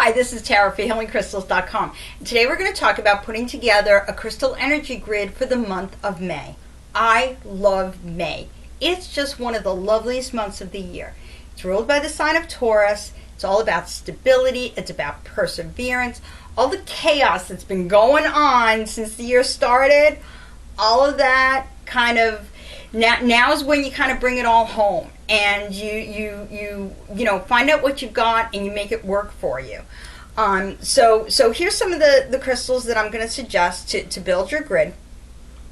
Hi, this is Tara for HealingCrystals.com. And today we're going to talk about putting together a crystal energy grid for the month of May. I love May. It's just one of the loveliest months of the year. It's ruled by the sign of Taurus. It's all about stability. It's about perseverance. All the chaos that's been going on since the year started, all of that kind of, now is when you kind of bring it all home. And you find out what you've got and you make it work for you. So here's some of the crystals that I'm going to suggest to build your grid.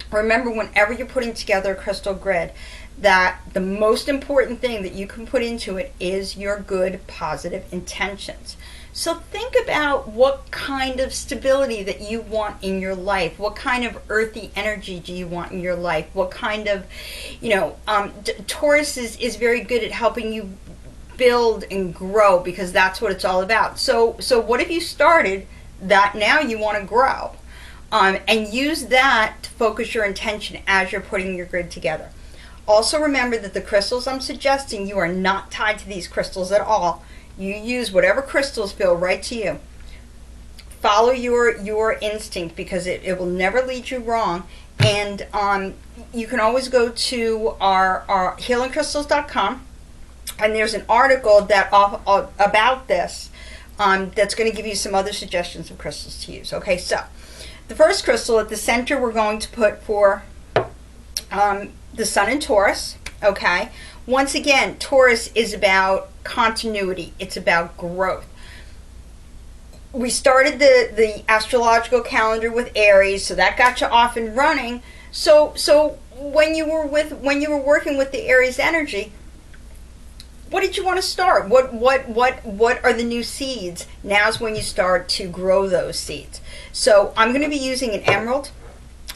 Remember, whenever you're putting together a crystal grid, that the most important thing that you can put into it is your good, positive intentions. So think about what kind of stability that you want in your life. What kind of earthy energy do you want in your life? What kind of, Taurus is very good at helping you build and grow, because that's what it's all about. So what if you started that now you want to grow? And use that to focus your intention as you're putting your grid together. Also remember that the crystals I'm suggesting, you are not tied to these crystals at all. You use whatever crystals feel right to you. Follow your instinct, because it will never lead you wrong. And you can always go to our HealingCrystals.com, and there's an article about this that's going to give you some other suggestions of crystals to use. Okay, so the first crystal at the center we're going to put for the sun in Taurus. Okay, once again, Taurus is about continuity. It's about growth. We started the astrological calendar with Aries, so that got you off and running. So when you were working with the Aries energy, what did you want to start? What are the new seeds? Now's when you start to grow those seeds. So I'm going to be using an emerald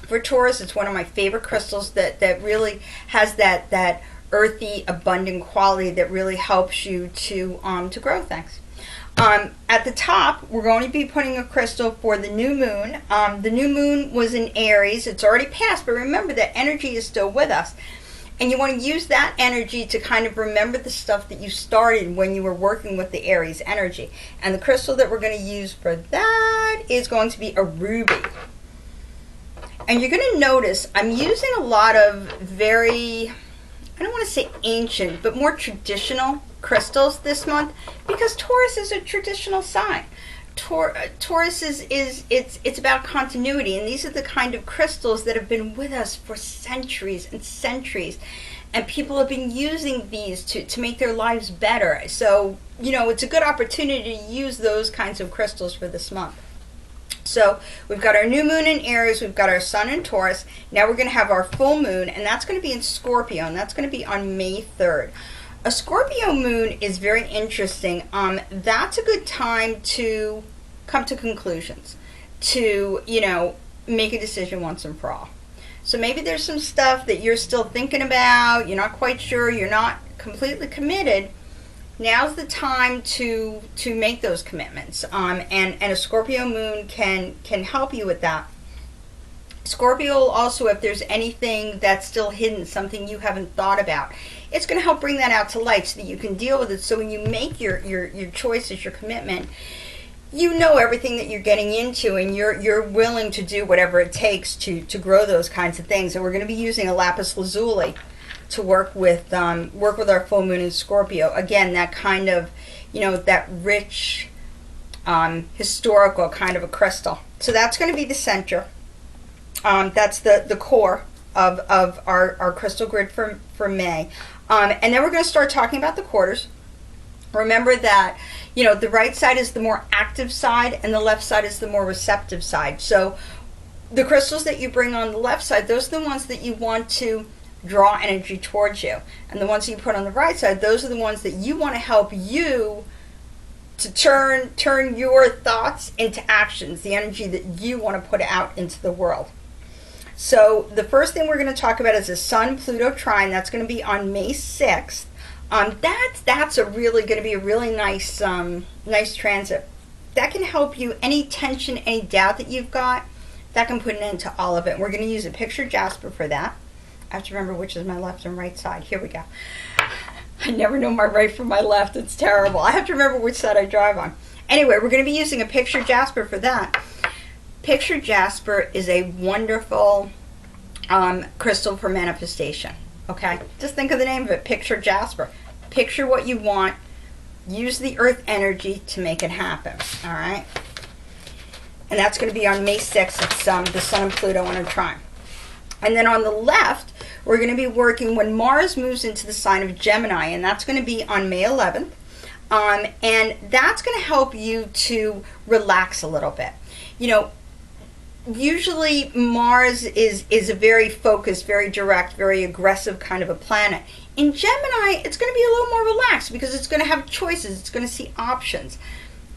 for Taurus. It's one of my favorite crystals that really has that earthy, abundant quality that really helps you to grow things. At the top, we're going to be putting a crystal for the new moon. The new moon was in Aries. It's already passed, but remember that energy is still with us. And you want to use that energy to kind of remember the stuff that you started when you were working with the Aries energy. And the crystal that we're going to use for that is going to be a ruby. And you're going to notice I'm using a lot of very, I don't want to say ancient, but more traditional crystals this month, because Taurus is a traditional sign. Taurus it's about continuity, and these are the kind of crystals that have been with us for centuries and centuries, and people have been using these to make their lives better. So it's a good opportunity to use those kinds of crystals for this month. So we've got our new moon in Aries, we've got our sun in Taurus. Now we're going to have our full moon, and that's going to be in Scorpio, and that's going to be on May 3rd. A Scorpio moon is very interesting. That's a good time to come to conclusions, to make a decision once and for all. So maybe there's some stuff that you're still thinking about, you're not quite sure, you're not completely committed. Now's the time to make those commitments, and a Scorpio moon can help you with that. Scorpio also, if there's anything that's still hidden, something you haven't thought about, it's going to help bring that out to light so that you can deal with it. So when you make your choices, your commitment, you know everything that you're getting into, and you're willing to do whatever it takes to grow those kinds of things. And we're going to be using a lapis lazuli to work with our full moon in Scorpio. Again, that kind of, that rich, historical kind of a crystal. So that's going to be the center. That's the core of our crystal grid for May. And then we're going to start talking about the quarters. Remember that, the right side is the more active side, and the left side is the more receptive side. So the crystals that you bring on the left side, those are the ones that you want to draw energy towards you. And the ones that you put on the right side, those are the ones that you want to help you to turn your thoughts into actions, the energy that you want to put out into the world. So the first thing we're going to talk about is the Sun-Pluto trine. That's going to be on May 6th. That's going to be a really nice transit. That can help you, any tension, any doubt that you've got, that can put an end to all of it. We're going to use a picture jasper for that. I have to remember which is my left and right side. Here we go. I never know my right from my left. It's terrible. I have to remember which side I drive on. Anyway, we're going to be using a picture jasper for that. Picture jasper is a wonderful crystal for manifestation. Okay, just think of the name of it, picture jasper. Picture what you want. Use the earth energy to make it happen. All right, and that's going to be on May 6th. It's the Sun and Pluto in a trine. And then on the left, we're going to be working when Mars moves into the sign of Gemini, and that's going to be on May 11th. And that's going to help you to relax a little bit. You know, usually Mars is a very focused, very direct, very aggressive kind of a planet. In Gemini, it's going to be a little more relaxed because it's going to have choices. It's going to see options.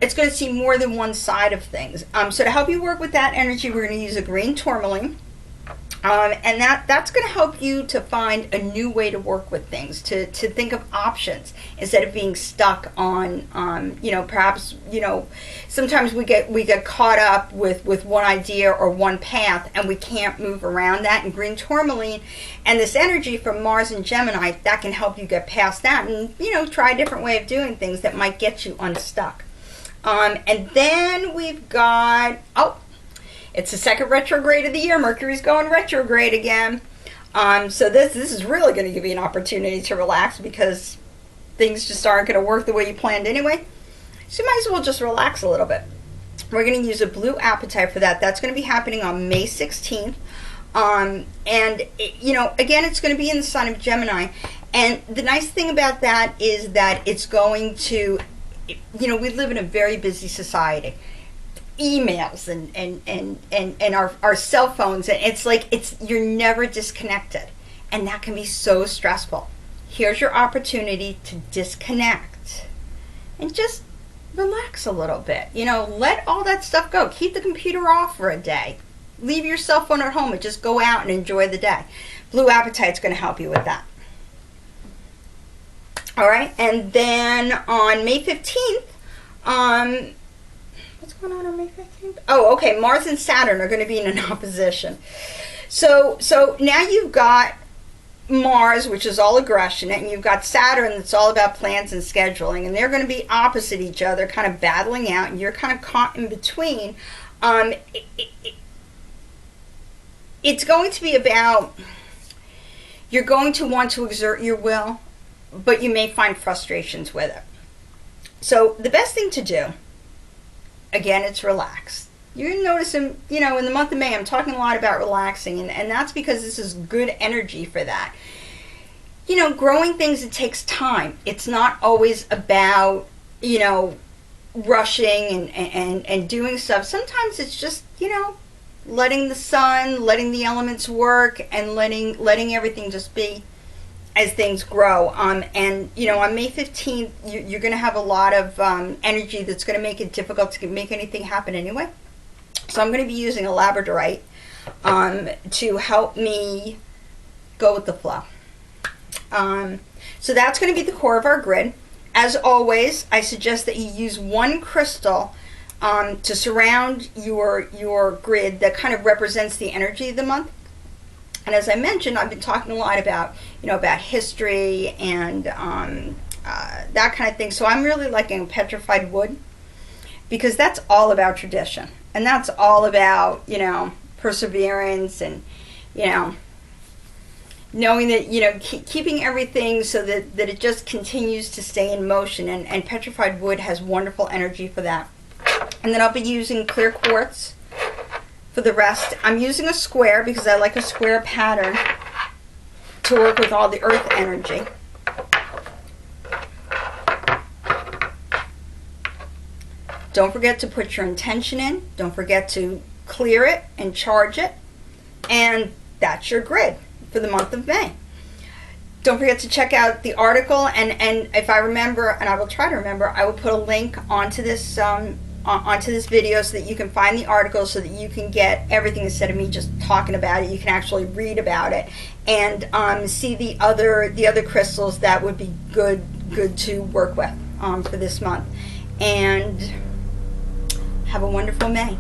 It's going to see more than one side of things. So to help you work with that energy, we're going to use a green tourmaline. And that's going to help you to find a new way to work with things, to think of options instead of being stuck on you know, perhaps, you know, sometimes we get caught up with one idea or one path and we can't move around that. And green tourmaline and this energy from Mars and Gemini, that can help you get past that and, you know, try a different way of doing things that might get you unstuck. And then we've got, it's the second retrograde of the year. Mercury's going retrograde again. So this is really going to give you an opportunity to relax because things just aren't going to work the way you planned anyway. So you might as well just relax a little bit. We're going to use a blue apatite for that. That's going to be happening on May 16th. You know, again, it's going to be in the sign of Gemini. And the nice thing about that is that it's going to, you know, we live in a very busy society. Emails and our cell phones, and it's like you're never disconnected, and that can be so stressful. Here's your opportunity to disconnect and just relax a little bit. You know, let all that stuff go. Keep the computer off for a day. Leave your cell phone at home and just go out and enjoy the day. Blue apatite's going to help you with that. All right, and then on May 15th, what's going on May 15th? Oh, okay, Mars and Saturn are going to be in an opposition. So now you've got Mars, which is all aggression, and you've got Saturn that's all about plans and scheduling, and they're going to be opposite each other, kind of battling out, and you're kind of caught in between. It's going to be about, you're going to want to exert your will, but you may find frustrations with it. So the best thing to do, again, it's relax. You're noticing, you know, in the month of May, I'm talking a lot about relaxing, and that's because this is good energy for that. You know, growing things, it takes time. It's not always about, you know, rushing and doing stuff. Sometimes it's just, you know, letting the sun, letting the elements work, and letting everything just be as things grow. And you know, on May 15th, you're going to have a lot of energy that's going to make it difficult to make anything happen anyway. So I'm going to be using a labradorite to help me go with the flow. So that's going to be the core of our grid. As always, I suggest that you use one crystal to surround your grid that kind of represents the energy of the month. And as I mentioned, I've been talking a lot about, you know, about history and that kind of thing. So I'm really liking petrified wood because that's all about tradition. And that's all about, you know, perseverance and, you know, knowing that, you know, keeping everything so that it just continues to stay in motion. And petrified wood has wonderful energy for that. And then I'll be using clear quartz for the rest. I'm using a square because I like a square pattern to work with all the earth energy. Don't forget to put your intention in. Don't forget to clear it and charge it. And that's your grid for the month of May. Don't forget to check out the article, and if I remember, and I will try to remember, I will put a link onto this video so that you can find the article, so that you can get everything instead of me just talking about it. You can actually read about it and see the other crystals that would be good to work with for this month. And have a wonderful May.